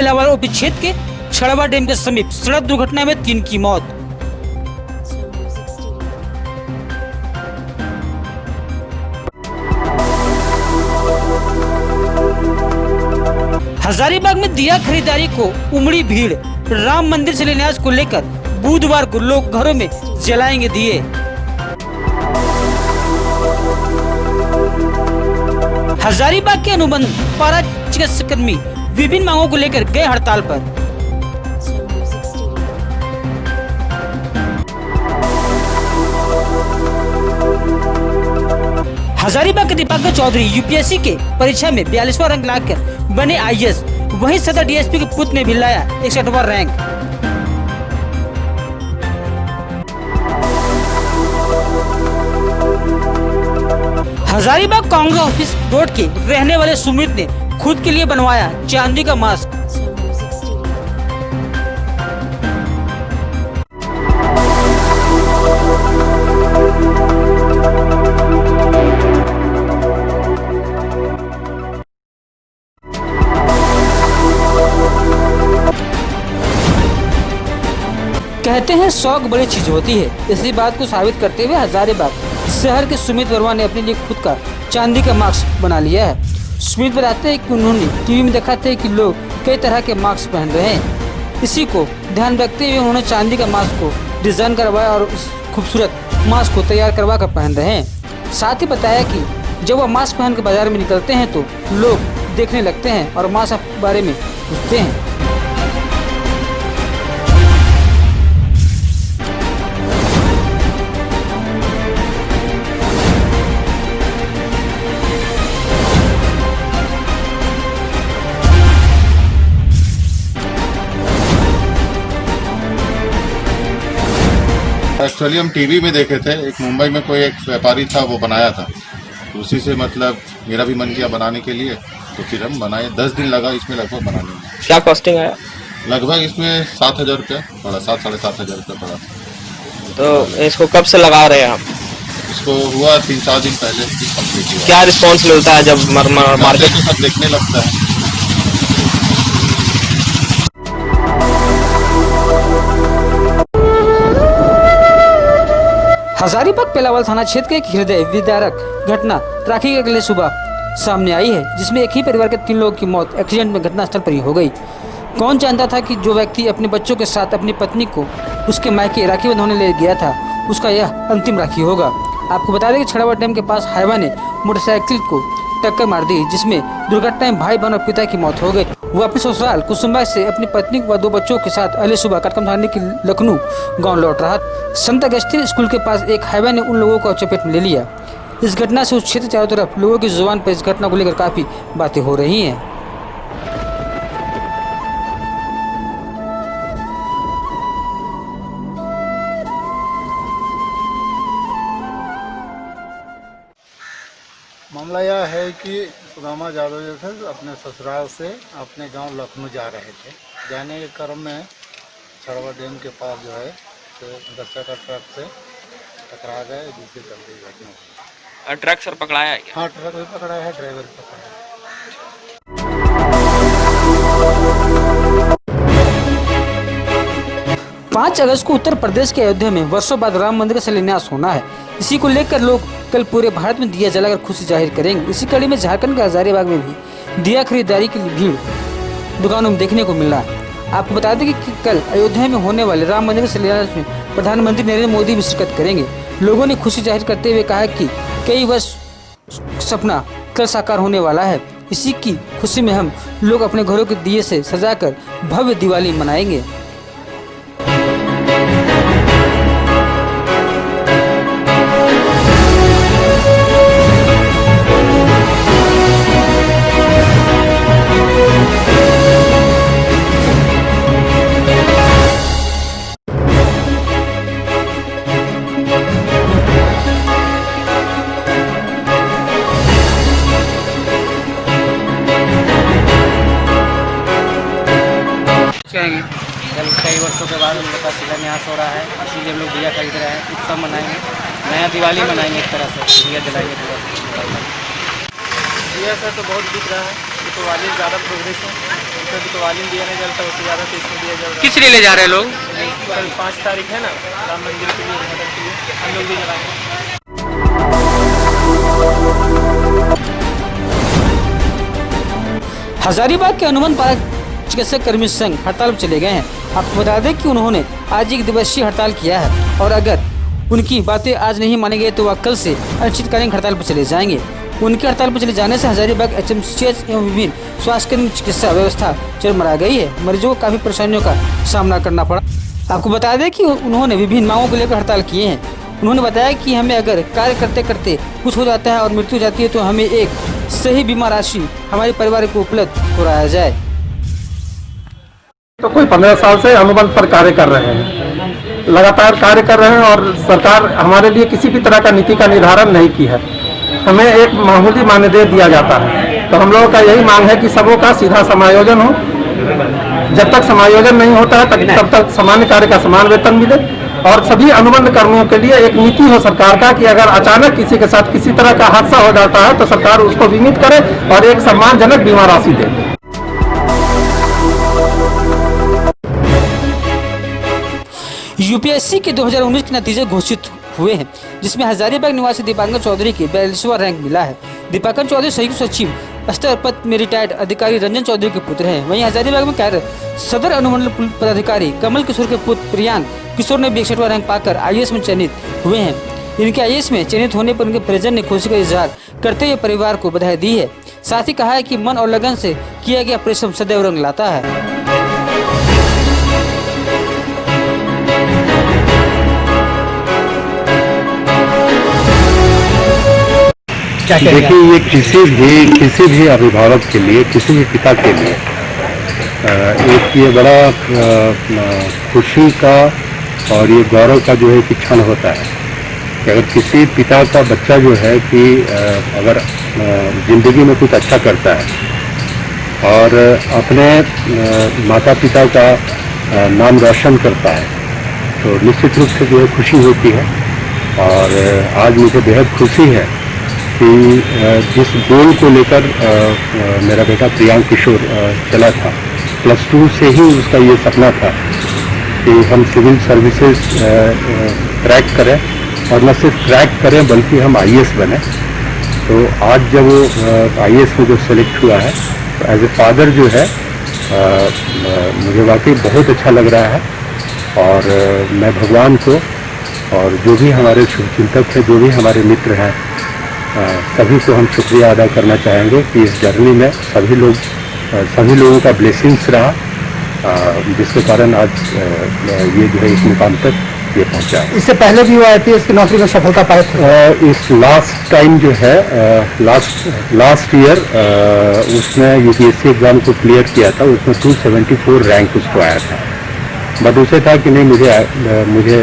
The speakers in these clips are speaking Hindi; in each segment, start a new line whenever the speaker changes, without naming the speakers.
पेलावल ओपी क्षेत्र के छड़वा डैम के समीप सड़क दुर्घटना में 3 की मौत। हजारीबाग में दिया खरीदारी को उमड़ी भीड़। राम मंदिर शिलान्यास को लेकर बुधवार को लोग घरों में जलाएंगे दिए। हजारीबाग के अनुबंध पारा चिकित्सा कर्मी विभिन्न मांगों को लेकर गए हड़ताल पर। हजारीबाग के दीपक चौधरी यूपीएससी के परीक्षा में 42वां रैंक लाकर बने आईएएस। वहीं सदर डीएसपी के पुत्र ने भी लाया 61वां rank. Hazaribagh Congress office road के रहने वाले सुमित ने खुद के लिए बनवाया चांदी का मास्क। कहते हैं शौक बड़ी चीज होती है। इसी बात को साबित करते हुए हजारीबाग शहर के सुमित वर्मा ने अपने लिए खुद का चांदी का मास्क बना लिया है। सुमित बताते हैं कि उन्होंने टीवी में देखा था कि लोग कई तरह के मास्क पहन रहे हैं। इसी को ध्यान रखते हुए उन्होंने चांदी का मास्क को डिजाइन करवाया और उस खूबसूरत मास्क को तैयार करवा कर पहन रहे हैं। साथ ही बताया कि जब वह मास्क पहन कर बाजार में निकलते हैं तो लोग देखने लगते हैं और मास्क के बारे में पूछते हैं।
एक्चुअली हम टीवी में देखे थे, एक मुंबई में कोई एक व्यापारी था, वो बनाया था। उसी से मतलब मेरा भी मन किया बनाने के लिए, तो फिर हम बनाए। 10 दिन लगा इसमें लगभग बनाने में।
क्या कॉस्टिंग आया?
लगभग इसमें 7,000 रुपया पड़ा, 7-7,500 रुपया पड़ा।
तो इसको कब से लगा रहे हैं आप?
इसको हुआ 3-4 दिन पहले कंप्लीट हुआ।
क्या रिस्पॉन्स मिलता है जब मार्केट
में सब देखने लगता है?
हजारीबाग पेलावल थाना क्षेत्र के एक हृदय विदारक घटना राखी के अगले सुबह सामने आई है, जिसमें एक ही परिवार के 3 लोगों की मौत एक्सीडेंट में घटनास्थल पर ही हो गई। कौन जानता था कि जो व्यक्ति अपने बच्चों के साथ अपनी पत्नी को उसके मायके राखी बंधवाने ले गया था, उसका यह अंतिम राखी होगा। आपको बता दें कि छड़वा डैम के पास हाईवा ने मोटरसाइकिल को टक्कर मार दी, जिसमें दुर्घटना में भाई बहन और पिता की मौत हो गई। वो अपने ससुराल कुसुम्बा से अपनी पत्नी व 2 बच्चों के साथ अगले सुबह कटकम थाने के लखनऊ गांव लौट रहा। संत अगस्तीन स्कूल के पास एक हाईवे ने उन लोगों को चपेट में ले लिया। इस घटना से उस क्षेत्र चारों तरफ लोगों की जुबान पर इस घटना को लेकर काफी बातें हो रही हैं।
मामला यह है कि सुदामा यादव जो थे अपने ससुराल से अपने गांव लखनऊ जा रहे थे। जाने के क्रम में छड़वा डैम के पास जो है दस्ता का ट्रक से टकरा गए, जिससे चलती घटना हुई।
ट्रक सर पकड़ाया है क्या?
हाँ, ट्रक भी पकड़ा है, ड्राइवर भी पकड़ा है।
5 अगस्त को उत्तर प्रदेश के अयोध्या में वर्षों बाद राम मंदिर का शिलान्यास होना है। इसी को लेकर लोग कल पूरे भारत में दिया जलाकर खुशी जाहिर करेंगे। इसी कड़ी में झारखंड के हजारीबाग में भी दिया खरीदारी की भीड़ दुकानों में देखने को मिल रहा है। आपको बता दें कि कल अयोध्या में होने वाले राम मंदिर के शिलान्यास में प्रधानमंत्री नरेंद्र मोदी भी शिरकत करेंगे। लोगों ने खुशी जाहिर करते हुए कहा कि कई वर्ष सपना कल साकार होने वाला है। इसी की खुशी में हम लोग अपने घरों के दिए से सजाकर भव्य दिवाली मनाएंगे।
कल कई वर्षों के बाद उनका शिलान्यास हो रहा है, इसीलिए हम लोग दिया खरीद रहे हैं, उत्सव मनाएंगे, नया दिवाली मनाएंगे। एक तरह से दिया जलाएंगे पूरा। दिया सर तो बहुत बिक रहा है, तो वालिम ज़्यादा प्रोग्रेस है, उनका भी तो वालिम दिया नहीं चलता, उससे ज़्यादा तो इसमें दिया जाएगा।
किस लिए ले जा रहे हैं लोग?
कल 5 तारीख है ना, राम मंदिर के लिए उद्घाटन के लिए हम लोग भी लगाएंगे।
हजारीबाग के अनुबंध पार्क चिकित्सक कर्मी संघ हड़ताल पर चले गए हैं। आपको बता दें कि उन्होंने आज 1 दिवसीय हड़ताल किया है और अगर उनकी बातें आज नहीं मानी गई तो वह कल से अनिश्चितकालीन हड़ताल पर चले जाएंगे। उनके हड़ताल पर चले जाने से हजारीबाग HMCH एवं विभिन्न स्वास्थ्य केंद्र चिकित्सा व्यवस्था चरमरा गई है। मरीजों को काफी परेशानियों का सामना करना पड़ा। आपको बता दें कि उन्होंने विभिन्न मांगों को लेकर हड़ताल किए हैं। उन्होंने बताया कि हमें अगर कार्य करते करते कुछ हो जाता है और मृत्यु हो जाती है तो हमें एक सही बीमा राशि हमारे परिवार को उपलब्ध कराया जाए।
तो कोई 15 साल से अनुबंध पर कार्य कर रहे हैं, लगातार कार्य कर रहे हैं और सरकार हमारे लिए किसी भी तरह का नीति का निर्धारण नहीं की है। हमें एक मामूली मानदेय दिया जाता है, तो हम लोगों का यही मांग है कि सबों का सीधा समायोजन हो। जब तक समायोजन नहीं होता है तब तक सामान्य कार्य का समान वेतन मिले और सभी अनुबंध कर्मियों के लिए एक नीति हो सरकार का कि अगर अचानक किसी के साथ किसी तरह का हादसा हो जाता है तो सरकार उसको बीमित करे और एक सम्मानजनक बीमा राशि दे।
यूपीएससी के 2019 के नतीजे घोषित हुए हैं, जिसमें हजारीबाग निवासी दीपांकर चौधरी के 42वां रैंक मिला है। दीपांकर चौधरी संयुक्त सचिव स्तर पद में रिटायर्ड अधिकारी रंजन चौधरी के पुत्र हैं। वहीं हजारीबाग में कार्यरत सदर अनुमंडल पदाधिकारी कमल किशोर के पुत्र प्रियांक किशोर ने 61वां रैंक पाकर IAS में चयनित हुए हैं। इनके IAS में चयनित होने पर उनके परिजन ने खुशी का इजहार करते हुए परिवार को बधाई दी है। साथ ही कहा है कि मन और लगन से किया गया परिश्रम सदैव रंग लाता है।
देखिए, ये किसी भी अभिभावक के लिए, किसी भी पिता के लिए एक ये बड़ा खुशी का और ये गौरव का जो है कि क्षण होता है कि अगर किसी पिता का बच्चा जो है कि अगर जिंदगी में कुछ अच्छा करता है और अपने माता पिता का नाम रोशन करता है तो निश्चित रूप से जो है खुशी होती है। और आज मुझे बेहद खुशी है कि जिस गोल को लेकर मेरा बेटा प्रियांक किशोर चला था, +2 से ही उसका ये सपना था कि हम सिविल सर्विसेज क्रैक करें और न सिर्फ क्रैक करें बल्कि हम IAS बने। तो आज जब वो IAS में जो सेलेक्ट हुआ है तो एज ए फादर जो है मुझे वाकई बहुत अच्छा लग रहा है। और मैं भगवान को और जो भी हमारे शुभचिंतक हैं, जो भी हमारे मित्र हैं, सभी को हम शुक्रिया अदा करना चाहेंगे कि इस जर्नी में सभी लोगों का ब्लेसिंग्स रहा, जिसके कारण आज ये जो है इस मुकाम तक ये पहुंचा है।
इससे पहले भी वो IPS की नौकरी में सफलता पाए थे।
इस लास्ट टाइम जो है लास्ट ईयर उसने UPSC एग्जाम को क्लियर किया था, उसमें 274 रैंक उसको आया था। बट उसे था कि नहीं, मुझे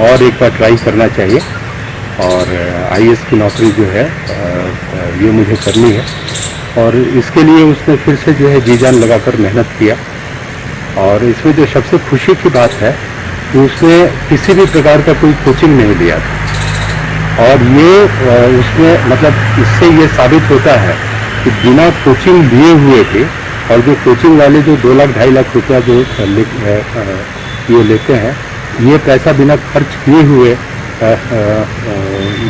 और एक बार ट्राई करना चाहिए और IAS की नौकरी जो है ये मुझे करनी है। और इसके लिए उसने फिर से जो है जी जान लगाकर मेहनत किया। और इसमें जो सबसे खुशी की बात है कि उसने किसी भी प्रकार का कोई कोचिंग नहीं लिया था। और ये उसमें मतलब इससे ये साबित होता है कि बिना कोचिंग लिए हुए थे, और जो कोचिंग वाले जो 2 लाख 2.5 लाख रुपया जो ये लेते हैं, ये पैसा बिना खर्च किए हुए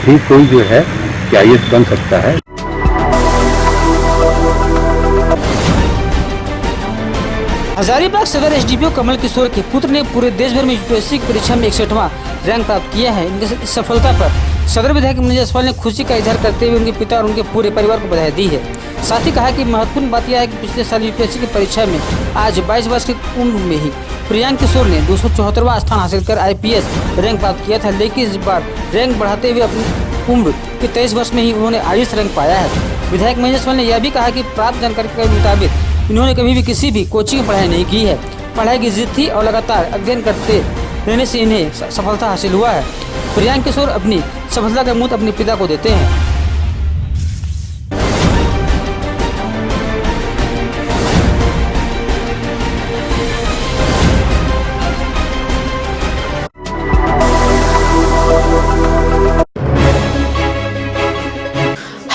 भी कोई जो है IAS बन सकता है।
हजारीबाग सदर SDPO कमल किशोर के पुत्र ने पूरे देश भर में UPSC की परीक्षा में 61वां रैंक प्राप्त किया है। इनकी इस सफलता पर सदर विधायक मनोज जायसवाल ने खुशी का इजहार करते हुए उनके पिता और उनके पूरे परिवार को बधाई दी है। साथ ही कहा कि महत्वपूर्ण बात यह है कि पिछले साल UPSC की परीक्षा में आज 22 वर्ष की उम्र में ही प्रियांक किशोर ने 274वां स्थान हासिल कर IPS रैंक प्राप्त किया था, लेकिन इस बार रैंक बढ़ाते हुए अपनी उम्र के 23 वर्ष में ही उन्होंने IAS रैंक पाया है। विधायक मनोज जायसवाल ने यह भी कहा कि प्राप्त जानकारी के मुताबिक इन्होंने कभी भी किसी भी कोचिंग में पढ़ाई नहीं की है। पढ़ाई की जिद थी और लगातार अध्ययन करते रहने से इन्हें सफलता हासिल हुआ है। प्रियांक किशोर अपनी सफलता का मूर्त अपने पिता को देते हैं।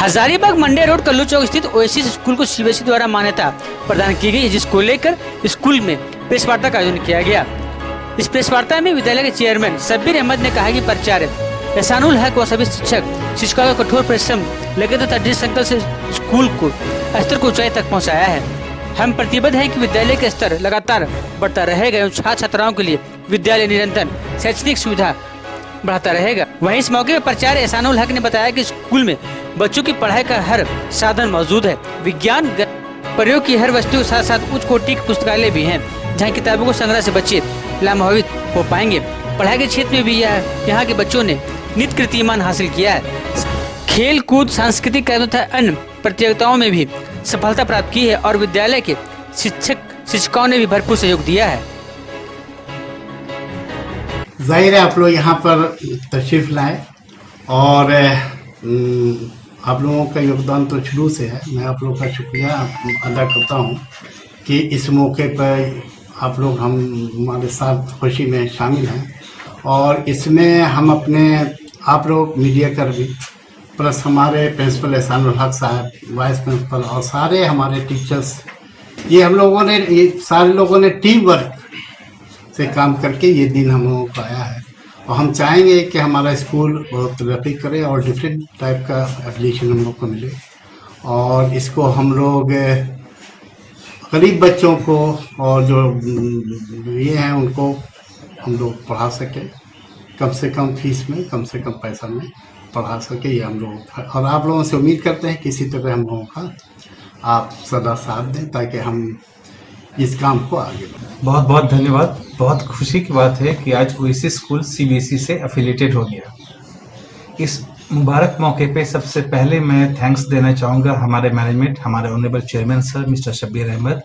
हजारीबाग मंडे रोड कल्लू चौक स्थित ओएसिस स्कूल को सीबीएसई द्वारा मान्यता प्रदान की गई, जिसको लेकर स्कूल में प्रेस वार्ता का आयोजन किया गया। इस प्रेस वार्ता में विद्यालय के चेयरमैन शब्बीर अहमद ने कहा कि प्राचार्य एहसानुल हक व सभी शिक्षकों का कठोर परिश्रम लगातार दृढ़ संकल्प से स्कूल को स्तर को ऊंचाई तक पहुंचाया है। हम प्रतिबद्ध हैं कि विद्यालय का स्तर लगातार बढ़ता रहेगा एवं छात्र छात्राओं के लिए विद्यालय निरंतर शैक्षणिक सुविधा बढ़ाता रहेगा। वहीं इस मौके पर प्राचार्य एहसानुल हक ने बताया कि स्कूल में बच्चों की पढ़ाई का हर साधन मौजूद है। विज्ञान प्रयोग की हर वस्तु के साथ साथ उच्च कोटि के पुस्तकालय भी हैं, जहां किताबों को संग्रह से बच्चे लाभान्वित हो पाएंगे। पढ़ाई के क्षेत्र में भी यहाँ के बच्चों ने नित्य कीर्तिमान हासिल किया है। खेल कूद, सांस्कृतिक कार्यक्रम तथा अन्य प्रतियोगिताओं में भी सफलता प्राप्त की है और विद्यालय के शिक्षकों ने भी भरपूर सहयोग दिया है।
जाहिर है आप लोग यहाँ पर तशरीफ लाए और आप लोगों का योगदान तो शुरू से है। मैं आप लोगों का शुक्रिया अदा करता हूँ कि इस मौके पर आप लोग हमारे साथ खुशी में शामिल हैं और इसमें हम अपने आप लोग मीडिया कर भी प्लस हमारे प्रिंसिपल एहसानुल हक साहब, वाइस प्रिंसिपल और सारे हमारे टीचर्स, ये सारे लोगों ने टीम वर्क से काम करके ये दिन हम लोगों को आया है और हम चाहेंगे कि हमारा स्कूल बहुत तरक्की करे और डिफरेंट टाइप का एप्लीकेशन हम लोग को मिले और इसको हम लोग गरीब बच्चों को और जो ये हैं उनको हम लोग पढ़ा सकें, कम से कम फीस में, कम से कम पैसा में पढ़ा सके। ये हम लोग और आप लोगों से उम्मीद करते हैं कि इसी तरह हम लोगों का आप सदा साथ दें ताकि हम इस काम को आगे बढ़ाएं।
बहुत बहुत धन्यवाद। बहुत खुशी की बात है कि आज ओएसिस स्कूल सीबीएसई से एफिलिएटेड हो गया। इस मुबारक मौके पे सबसे पहले मैं थैंक्स देना चाहूँगा हमारे मैनेजमेंट, हमारे honourable chairman sir mister Shabbir Ahmed,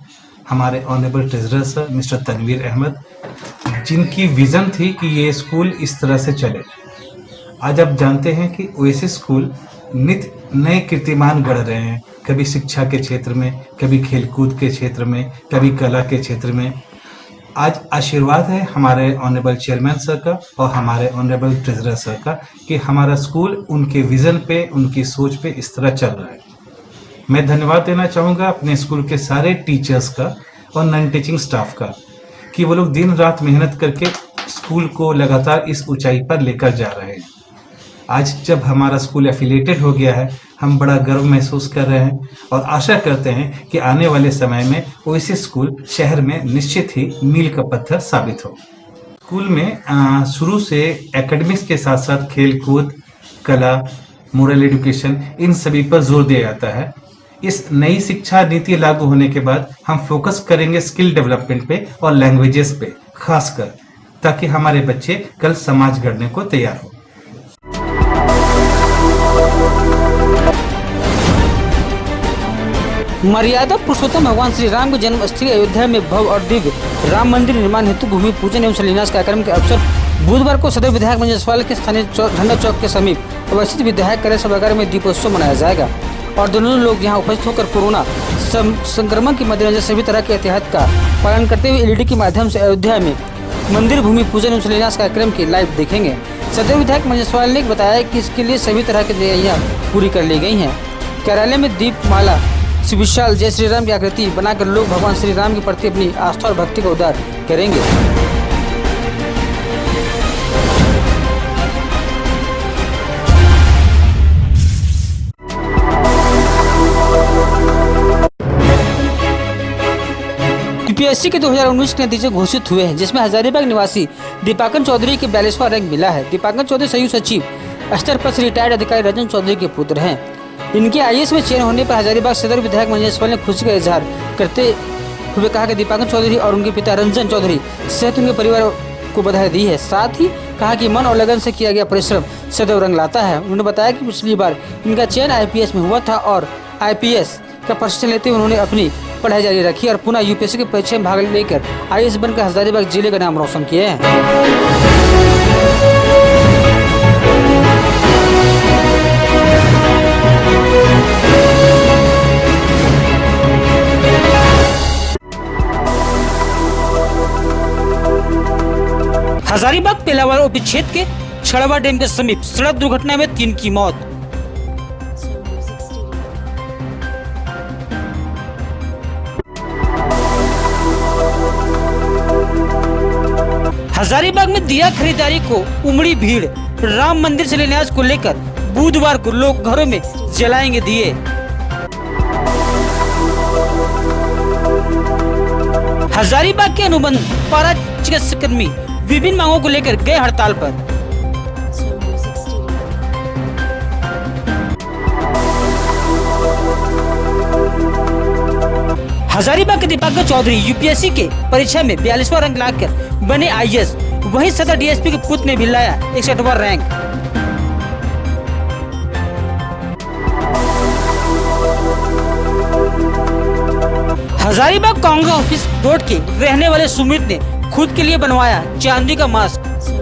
हमारे honourable treasurer sir mister Tanveer Ahmed, जिनकी विज़न थी कि ये स्कूल इस तरह से चले। आज आप जानते हैं कि ओएसिस स्कूल नित्य नए कीर्तिमान गढ़ रहे हैं, कभी शिक्षा के क्षेत्र में, कभी खेलकूद के क्षेत्र में, कभी कला के क्षेत्र में। आज आशीर्वाद है हमारे ऑनरेबल चेयरमैन सर का और हमारे ऑनरेबल ट्रेजरर सर का कि हमारा स्कूल उनके विज़न पे, उनकी सोच पे इस तरह चल रहा है। मैं धन्यवाद देना चाहूँगा अपने स्कूल के सारे टीचर्स का और नॉन टीचिंग स्टाफ का कि वो लोग दिन रात मेहनत करके स्कूल को लगातार इस ऊंचाई पर लेकर जा रहे हैं। आज जब हमारा स्कूल एफिलिएटेड हो गया है, हम बड़ा गर्व महसूस कर रहे हैं और आशा करते हैं कि आने वाले समय में ओएसिस स्कूल शहर में निश्चित ही मील का पत्थर साबित हो। स्कूल में शुरू से एकेडमिक्स के साथ साथ खेल कूद, कला, मोरल एजुकेशन, इन सभी पर जोर दिया जाता है। इस नई शिक्षा नीति लागू होने के बाद हम फोकस करेंगे स्किल डेवलपमेंट पे और लैंग्वेजेस पे खासकर, ताकि हमारे बच्चे कल समाज गढ़ने को तैयार हो।
मर्यादा पुरुषोत्तम भगवान श्री राम के जन्मस्थली अयोध्या में भव्य और दिव्य राम मंदिर निर्माण हेतु भूमि पूजन एवं शिलान्यास कार्यक्रम के अवसर बुधवार को सदर विधायक मंच जसवाल के स्थानीय झंडा चौक के समीप अवस्थित विधायक कार्यालय सभागार में दीपोत्सव मनाया जाएगा और दोनों लोग यहां उपस्थित होकर कोरोना संक्रमण के मद्देनजर सभी तरह के एहतियात का पालन करते हुए एलईडी के माध्यम से अयोध्या में मंदिर भूमि पूजन एवं शिलान्यास कार्यक्रम की लाइव देखेंगे। सदर विधायक मंच जसवाल ने बताया कि इसके लिए सभी तरह की तैयारियां पूरी कर ली गई हैं। कार्यालय में दीप माला विशाल जय श्री राम की आकृति बनाकर लोग भगवान श्री राम के प्रति अपनी आस्था और भक्ति का उद्धार करेंगे। यूपीएससी के 2019 के नतीजे घोषित हुए हैं, जिसमें हजारीबाग निवासी दीपांकर चौधरी के 42वां रैंक मिला है। दीपांकर चौधरी संयुक्त सचिव स्तर पर रिटायर्ड अधिकारी रजन चौधरी के पुत्र हैं। इनके आईएएस में चयन होने पर हजारीबाग सदर विधायक मंच जसवाल ने खुशी का इजहार करते हुए कहा कि दीपांकर चौधरी और उनके पिता रंजन चौधरी सहित उनके परिवार को बधाई दी है। साथ ही कहा कि मन और लगन से किया गया परिश्रम सदैव रंग लाता है। उन्होंने बताया कि पिछली बार इनका चयन आईपीएस में हुआ था और आईपीएस का प्रशिक्षण लेते हुए उन्होंने अपनी पढ़ाई जारी रखी और पुनः यूपीएससी की परीक्षा में भाग लेकर आईएएस बनकर हजारीबाग जिले का नाम रोशन किए हैं। हजारीबाग पेलावाल ओपी क्षेत्र के छड़वा डैम के समीप सड़क दुर्घटना में 3 की मौत। हजारीबाग में दिया खरीदारी को उमड़ी भीड़। राम मंदिर शिलान्यास को लेकर बुधवार को लोग घरों में जलाएंगे दिए। हजारीबाग के अनुबंध पारा चिकित्साकर्मी विभिन्न मांगों को लेकर गए हड़ताल पर। हजारीबाग के दीपाकर चौधरी यूपीएससी के परीक्षा में 42वां रैंक लाकर बने आईएएस। वहीं सदर डीएसपी के पुत्र ने भी लाया 61वां rank. Hazaribagh Congress office road के रहने वाले सुमित ने खुद के लिए बनवाया चांदी का मास्क।